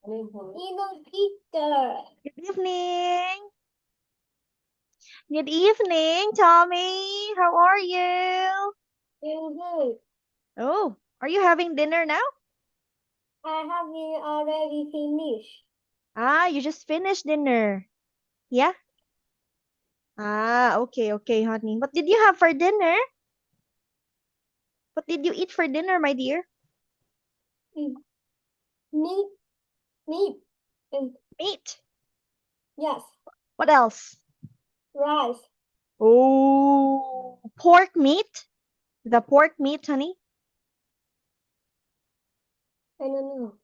Peter. Good evening. Good evening, Tommy. How are you? Good. Oh, are you having dinner now? I have been already finished. Ah, you just finished dinner. Yeah? Ah, okay, okay, honey. What did you have for dinner? What did you eat for dinner, my dear? Mm. Meat, meat. And Meat. yes, What else? rice. Oh, pork meat. The pork meat, honey. I don't know.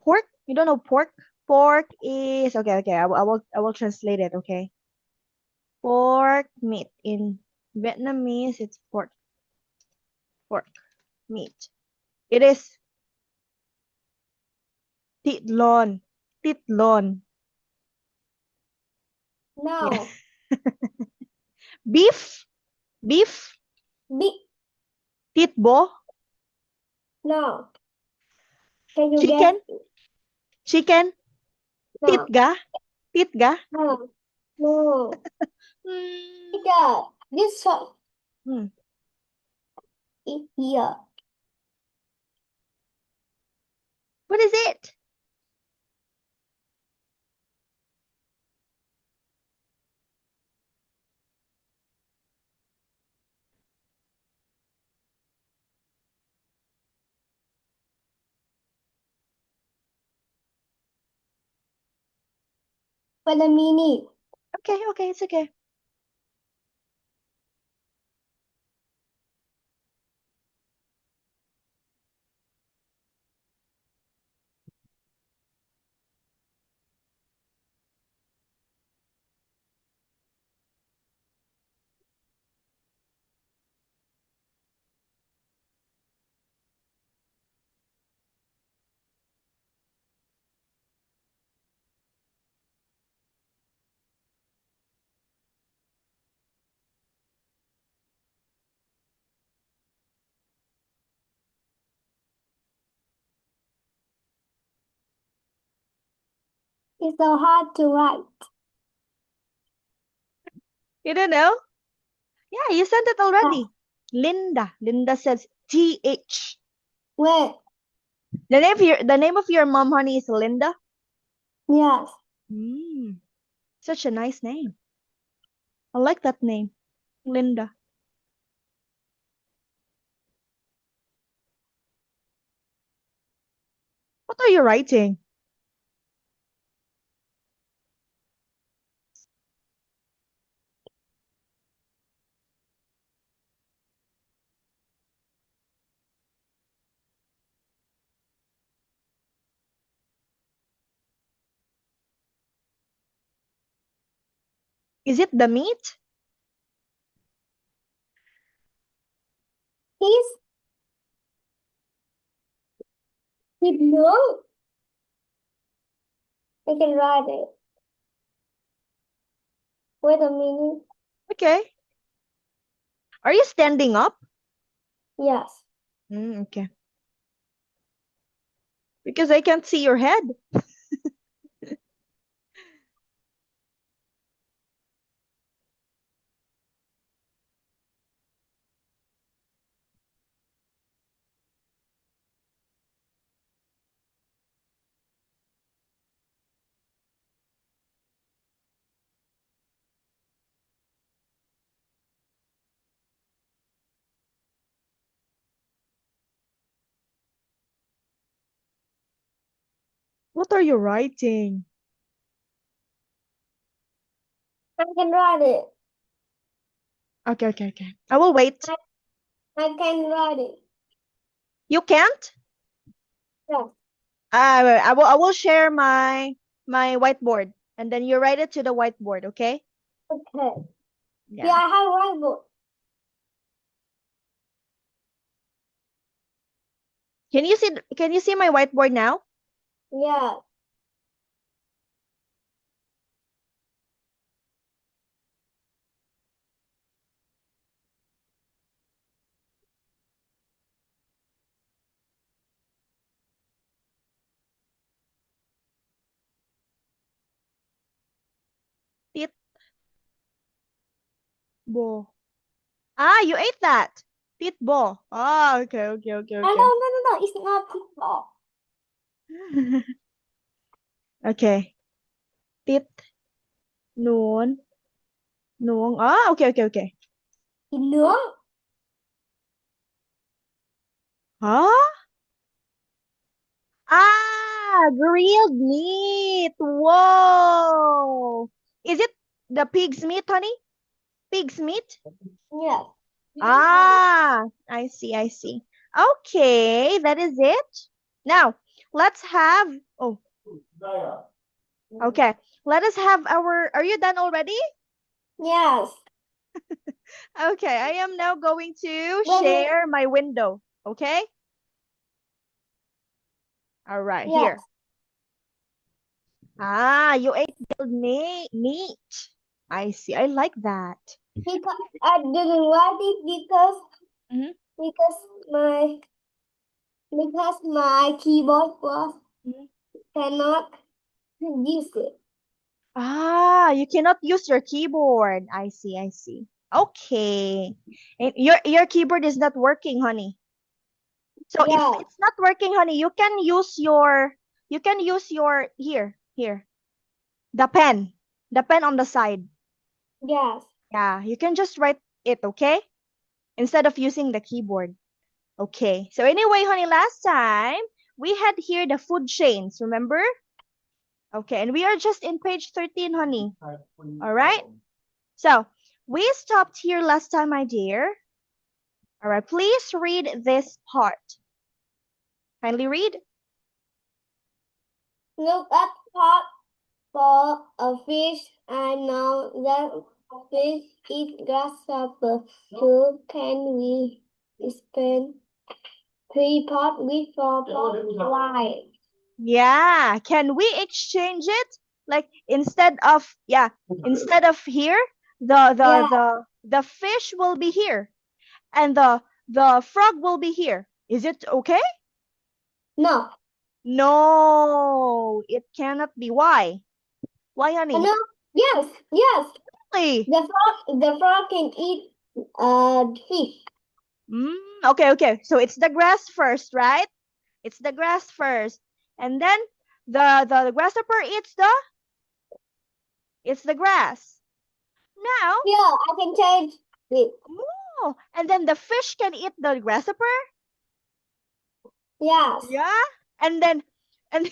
Pork? You don't know pork? Pork is okay, okay. I will translate it, okay? Pork meat. In Vietnamese, it's pork meat. It is thịt lợn. Thịt lợn. Yeah. No. Beef. Beef. Big. Thịt bò. No. Can you guess? Chicken. Chicken. Thịt No. gà. Thịt gà. No. No. Hmm. Peter. This one Hmm. is here. What is it? But a minute. Okay, okay, it's okay. It's so hard to write. You don't know? Yeah, you sent it Ah, already. Linda. Linda says TH. wait. The name of your mom, honey, is Linda. Yes. Hmm. Such a nice name. I like that name. Linda. What are you writing? Is it the meat? He's with no. I can write it. Wait a minute. Okay. Are you standing up? Yes. Okay. Because I can't see your head. What are you writing? I can write it. Okay, okay, okay. I will wait. I, I can write it. You can't? Yes. I will share my whiteboard and then you write it to the whiteboard, okay? Okay. Yeah, Yeah. I have whiteboard. Can you see my whiteboard now? Yeah. Bo. Ah, you ate that. Tit bo. Ah, okay, okay, okay, No, okay. it's not football. Okay. Tit, noon, nuong. Ah, okay, okay, okay. Thịt nướng. Huh? Ah, grilled meat. Whoa. Is it the pig's meat, honey? Pig's meat? Yes. Ah, I see, I see. Okay, that is it. Now, let's have, oh, okay. Let us have our, are you done already? Yes. Okay, I am now going to Ready? share my window. Okay? All right, Yes. here. Ah, you ate grilled meat. I see. I like that. Because I didn't write it Mhm, because my keyboard was mhm. cannot use it. Ah, you cannot use your keyboard. I see, I see. Okay. And your keyboard is not working, honey. So if Yes. it's not working, honey, you can use your here, the pen. The pen on the side. Yes. Yeah, you can just write it, okay? Instead of using the keyboard. Okay. So anyway, honey, last time we had here the food chains, remember? Okay, and we are just in page 13, honey. All right? So, we stopped here last time, my dear. All right, please read this part. Kindly read. Look at pot for a fish. I know that fish eat grasshopper too. Can we spend 3 pot with 4 pot? Why? Yeah, can we exchange it? Like instead of here, Yeah. the fish will be here and the frog will be here. Is it okay? No. No, it cannot be. Why? Why, honey? No. Yes. Yes. Really? The frog can eat fish. Okay, okay. So it's the grass first, right? It's the grass first. And then the grasshopper eats it's the grass. Now, Yeah, I can change it. oh, and then the fish can eat the grasshopper? Yes. Yeah. And then and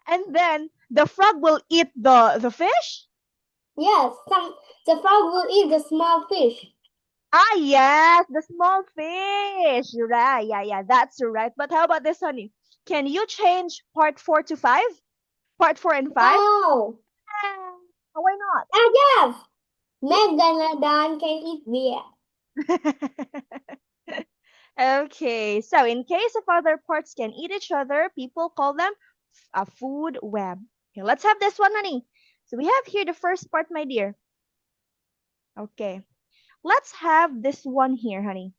and then the frog will eat the fish? Yes. The frog will eat the small fish. Ah, yes, the small fish. Right. Yeah, yeah, that's right. But how about this, honey? Can you change part 4 to 5? Part 4 and 5? No. Ah, why not? Ah, yes. Megalodon can eat beer. Okay, so in case of other parts can eat each other, people call them a food web. Okay, let's have this one, honey. So we have here the first part, my dear. Okay, let's have this one here, honey.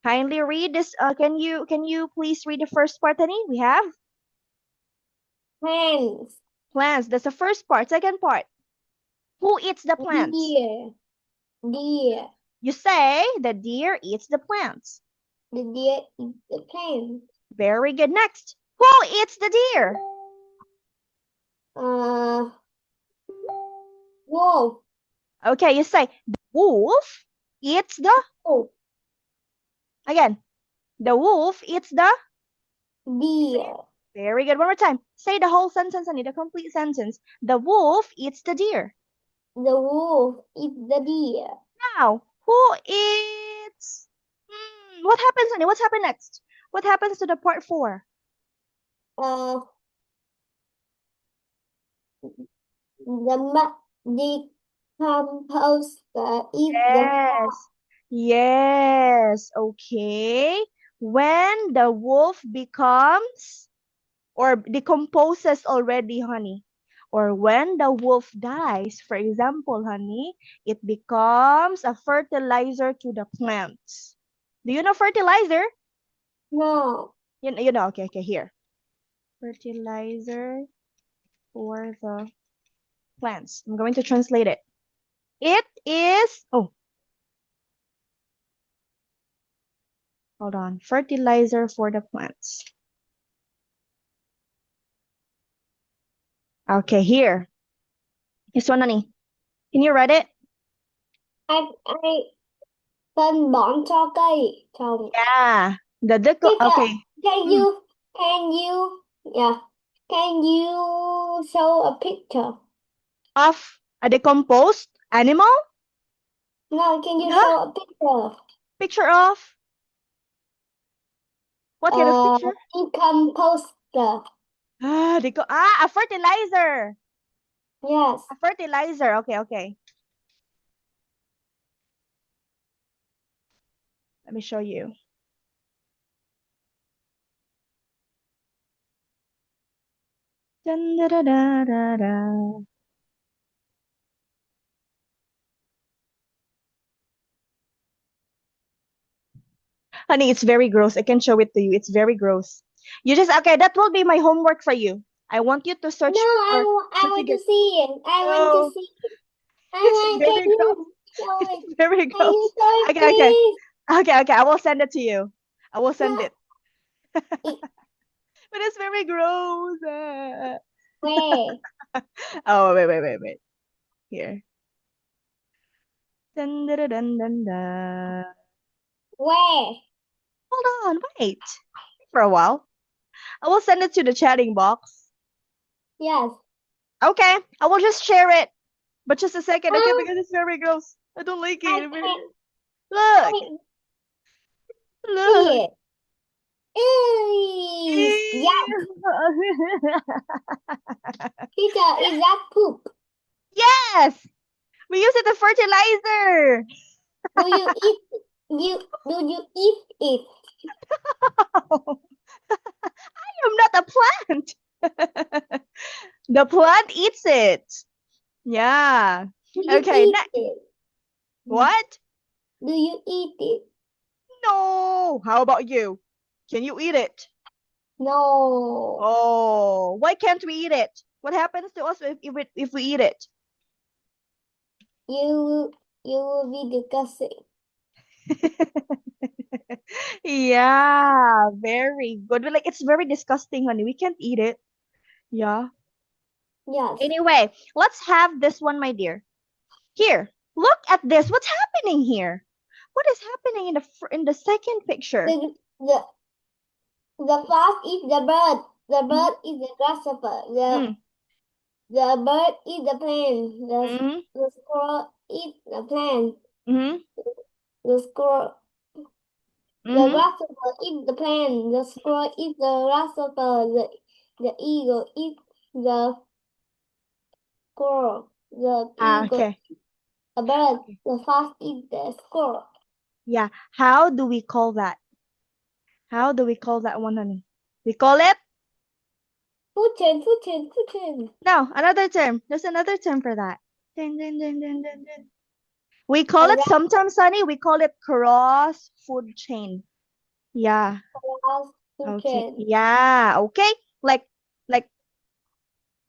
Kindly read this. Can you please read the first part, honey? We have Hens. plants. That's the first part. Second part. Who eats the plants? Deer. Deer. You say the deer eats the plants. The deer eats the plant. Very good. Next. Who eats the deer? Wolf. Okay, you say the wolf eats the, Oh, again, the wolf eats the, deer. very good. One more time. Say the whole sentence, honey, the complete sentence. The wolf eats the deer. The wolf eats the deer. Now, who eats, what happens, honey? What's happened next? What happens to the part 4? The composter eats the frog. Yes. Yes. Okay. When the wolf becomes or decomposes already, honey, or when the wolf dies, for example, honey, it becomes a fertilizer to the plants. Do you know fertilizer? No. You know, okay, okay, here. Fertilizer for the plants. I'm going to translate it. It is, oh, Hold on. Fertilizer for the plants. Okay, here. This one, honey. Can you read it? Ai phân bón cho cây trồng. Yeah. Teacher, Okay. can you yeah, can you show a picture? Of a decomposed animal? No, can you Huh? show a picture? Picture of? What kind of picture? Decomposter. A fertilizer. Yes. A fertilizer. Okay, okay. Let me show you. Dun, da, da, da, da, da. Honey, it's very gross. I can show it to you. It's very gross. You just, okay, that will be my homework for you. I want you to search No, I for want figure. to see it. I want No, to see it. it's Can very gross. you show it? It's very Can you gross. show it, Okay, okay. please? Okay, okay. I will send it to you. I will send No. it. But it's very gross. Where? Oh, wait. Here. Dun, dun, dun, dun, dun. Where? Hold on, wait. For a while. I will send it to the chatting box. Yes. Okay, I will just share it. But just a second, okay, Ah, because it's very gross. I don't like I it. can't Look, look. see it. Yeah. Teacher, is that poop? Yes, we use it as fertilizer. Do you eat it? I am not a plant. The plant eats it. Yeah. Do you Okay, eat next. it? What? Do you eat it? No. How about you? Can you eat it? No. Oh, why can't we eat it? What happens to us if we eat it? You will be disgusting. Yeah, very good. But like it's very disgusting, honey. We can't eat it. Yeah. Yes. Anyway, let's have this one, my dear. Here, look at this. What's happening here? What is happening in the second picture? The fox is the bird. The bird is the grasshopper. The bird is the plant. The squirrel is the plant. The squirrel. The grasshopper is the plant. The squirrel is the grasshopper. The eagle is the squirrel. The eagle Okay. is a bird. The fox is the squirrel. Yeah. How do we call that? How do we call that one, honey? We call it? Food chain. No, another term. There's another term for that. We call it sometimes, honey, we call it cross food chain. Yeah. Cross food Okay. chain. Yeah. Okay. Like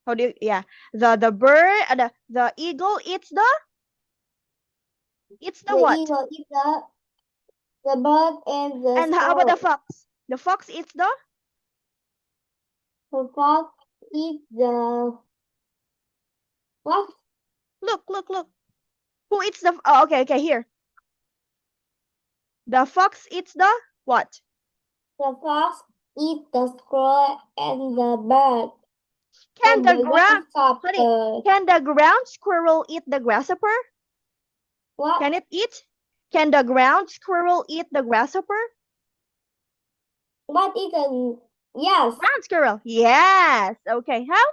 how do you, yeah. The bird, the eagle eats the what? Eagle eats the bird and the And how about the fox? The fox eats the fox eats the what? Look. Who eats the oh, okay, here. The fox eats the what? The fox eats the squirrel and the bird. Can And the the ground grasshopper. honey, can the ground squirrel eat the grasshopper? What? Can it eat? Can the ground squirrel eat the grasshopper? What is a yes? Ground squirrel. Yes. Okay. How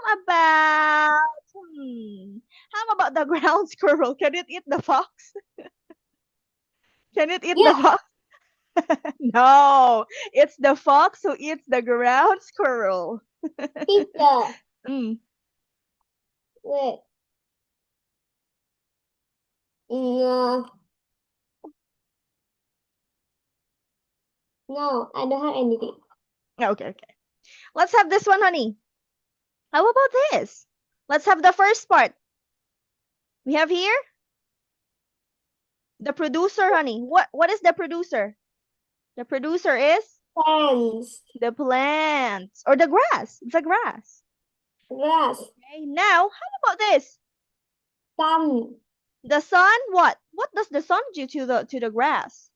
about the ground squirrel? Can it eat the fox? Can it eat the fox? No, it's the fox who eats the ground squirrel. Teacher. Wait. No, I don't have anything. Okay. Let's have this one, honey. How about this? Let's have the first part. We have here the producer, honey. What is the producer? The producer is Plants. the plants or the grass. It's a grass. Grass. Okay, now how about this? Sun. The sun, what? What does the sun do to the grass?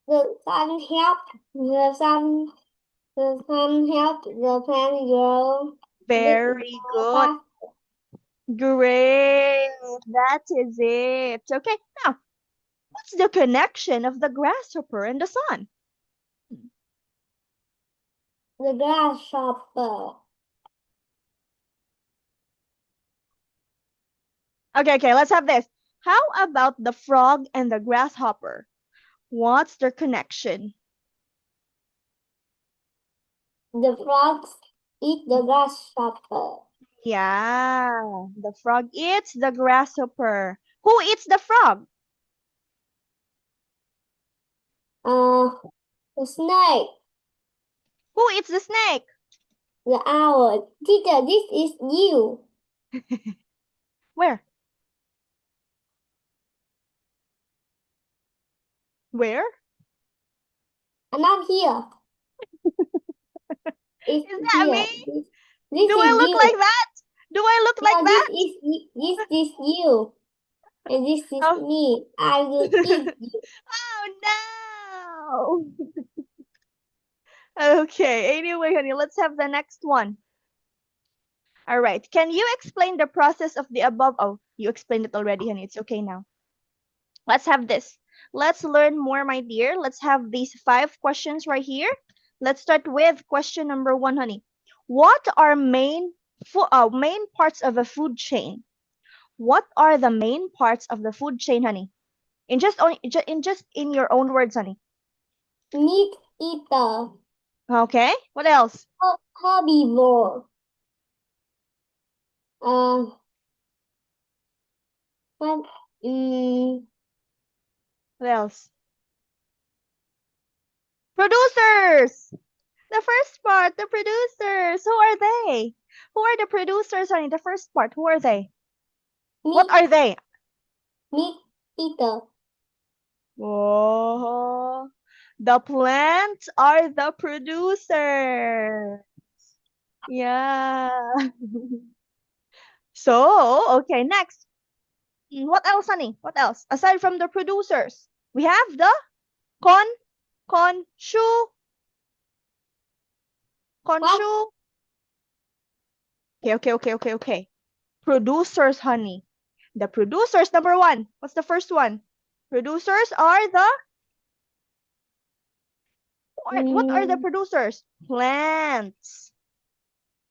The sun help the sun help the plant grow. Very good. Fast. Great. That is it. Okay, now what's the connection of the grasshopper and the sun? The grasshopper. Okay, let's have this. How about the frog and the grasshopper? What's their connection? The frogs eat the grasshopper. Yeah, the frog eats the grasshopper. Who eats the frog? The snake. Who eats the snake? The owl. Teacher, this is you. Where? Where? I'm not here. It's Is that here. me? This Do is I look you. like that? Do I look No, like that? this is you. And this is Oh. me. I will eat you. Oh no. Okay, anyway, honey, let's have the next one. All right. Can you explain the process of the above? Oh, you explained it already, honey. It's okay now. Let's have this. Let's learn more, my dear. Let's have these 5 questions right here. Let's start with question number 1, honey. What are main parts of a food chain? What are the main parts of the food chain, honey? In your own words, honey. Meat eater. Okay. What else? Herbivore. What? What else? Producers. The first part, the producers. Who are they? Who are the producers, honey? The first part. Who are they? What are they? Meat eater. Oh, the plants are the producers. Yeah. So, okay, next. What else, honey? What else? Aside from the producers, we have the consumers. Okay. Producers, honey. The producers, number 1. What's the first one? Producers are the what are the producers? Plants.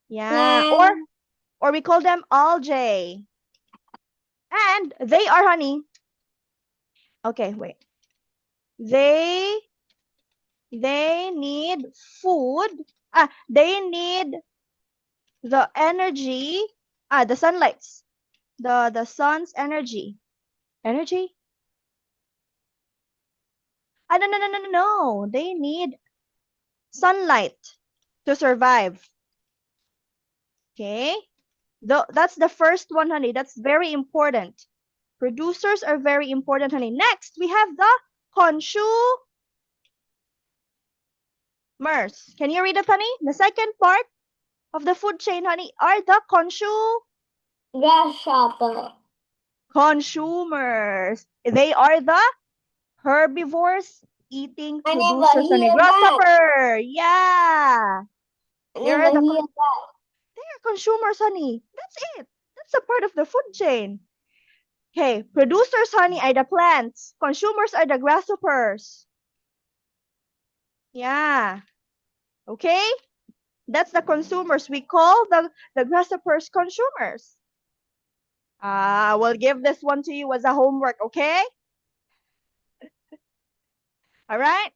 Yeah. Or we call them algae. And they are, honey. Okay, wait. They need food. They need the energy. The sunlights. The sun's energy. Energy? No. They need sunlight to survive. Okay? That's the first one, honey. That's very important. Producers are very important, honey. Next, we have the consumers. Can you read it, honey? The second part of the food chain, honey, are the Grasshopper. consumers. They are the herbivores eating I never producers, honey. hear Grasshopper. Yeah. I never hear that. They're consumers, honey. That's it. That's a part of the food chain. Okay, producers, honey, are the plants. Consumers are the grasshoppers. Yeah. Okay? That's the consumers. We call the grasshoppers consumers. I will give this one to you as a homework, okay? All right?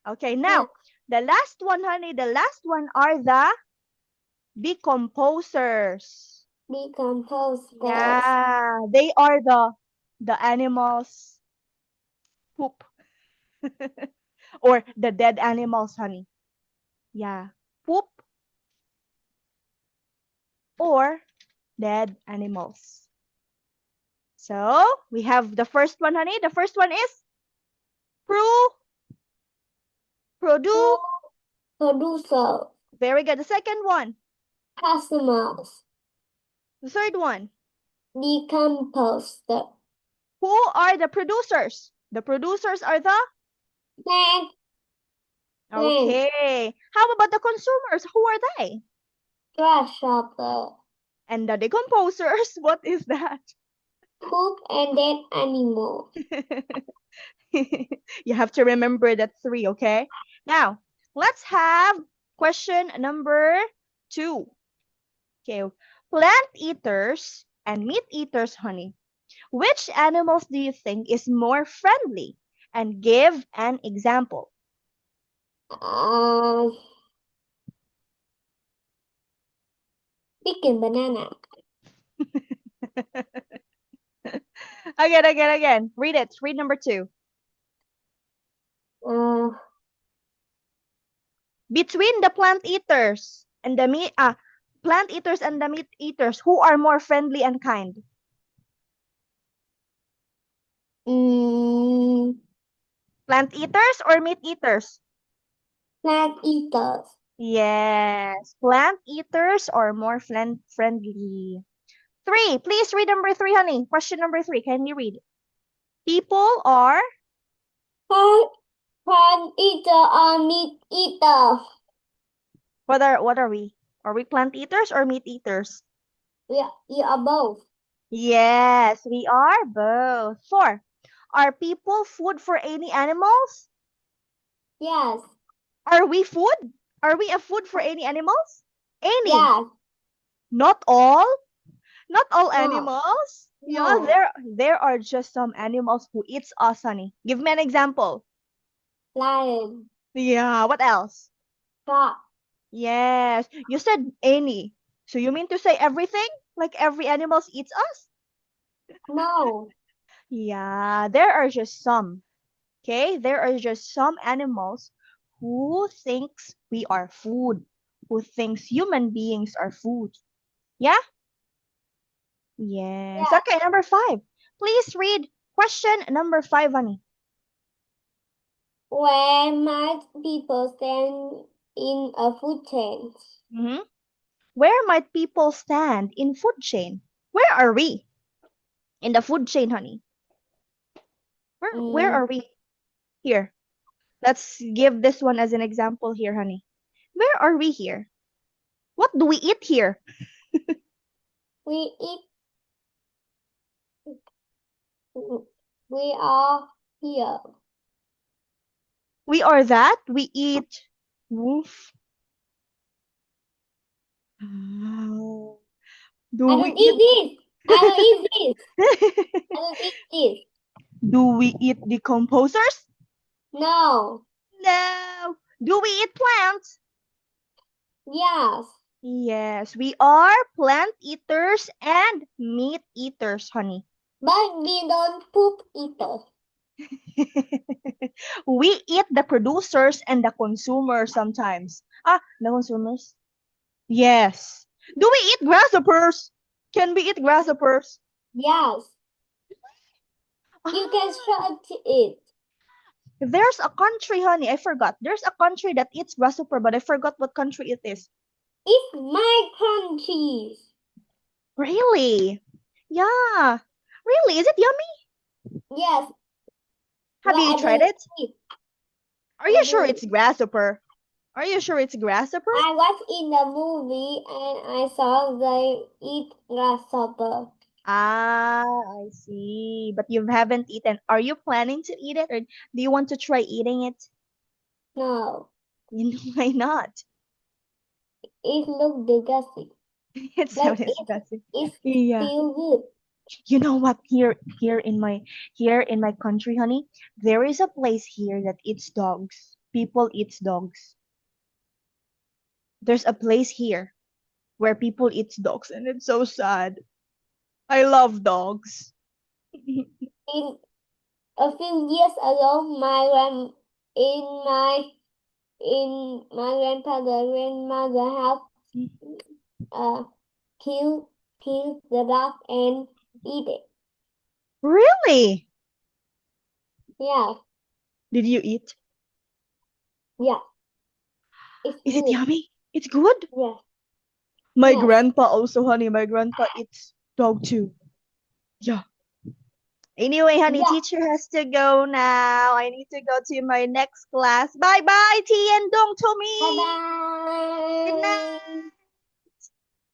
Okay, now, the last one, honey, the last one are the decomposers. Decomposers. Yeah, they are the animals poop. Or the dead animals, honey. Yeah, poop or dead animals. So, we have the first one, honey. The first one is Produce. Producer. Very good. The second one. Customers. The third one. Decomposer. Who are the producers? The producers are the? Plant. Okay. How about the consumers? Who are they? Grasshopper. And the decomposers, what is that? Poop and dead animal. You have to remember that three, okay? Now, let's have question number 2. Okay, plant eaters and meat eaters, honey. Which animals do you think is more friendly? And give an example. Chicken banana. Again. Read it. Read number 2. Between the plant eaters and the meat eaters, who are more friendly and kind? Plant eaters or meat eaters? Plant eaters. Yes, plant eaters are more friendly. 3, please read number 3, honey. Question number 3, can you read? People are? Plant eater or meat eater? What are we? Are we plant eaters or meat eaters? We are both. Yes, we are both. 4, are people food for any animals? Yes. Are we food? Are we a food for any animals? Any? Yes. Not all? Not all No. animals? No. Yeah, there are just some animals who eats us, honey. Give me an example. Lion. Yeah, what else? Frog. Yes, you said any. So you mean to say everything? Like every animal eats us? No. Yeah, there are just some. Okay, there are just some animals who thinks we are food, who thinks human beings are food. Yeah? Yes. Yeah. Okay, number 5. Please read question number 5, honey. Where might people stand in a food chain? Where might people stand in food chain? Where are we in the food chain, honey? Where are we? Here. Let's give this one as an example here, honey. Where are we here? What do we eat here? We eat. We are here. We are that. We eat wolf. Oh. Do I we don't eat this. I don't eat this. eat? I don't eat this. Do we eat decomposers? No. No. Do we eat plants? Yes. Yes, we are plant eaters and meat eaters, honey. But we don't poop eaters. We eat the producers and the consumers sometimes. The consumers? Yes. Do we eat grasshoppers? Can we eat grasshoppers? Yes. You can try to eat. There's a country, honey, I forgot. There's a country that eats grasshopper, but I forgot what country it is. It's my country. Really? Yeah. Really? Is it yummy? Yes. Have you tried it? Are I you sure do. it's grasshopper? Are you sure it's grasshopper? I watched in the movie and I saw they eat grasshopper. I see. But you haven't eaten. Are you planning to eat it, or do you want to try eating it? No. Why not? It looks disgusting. It's so disgusting. It's Yeah. still good. You know what? Here in my country, honey, there is a place here that eats dogs. People eats dogs. There's a place here where people eats dogs, and it's so sad. I love dogs. In a few years ago, in my grandmother house, kill the dog and eat it. Really? Yeah. Did you eat? Yeah. It's Is it good. yummy? It's good. Yes. My Yes. grandpa also, honey. My grandpa eats dog too. Yeah. Anyway, honey, Yeah. teacher has to go now. I need to go to my next class. Bye bye, T and Dong to me. Bye Good night. bye.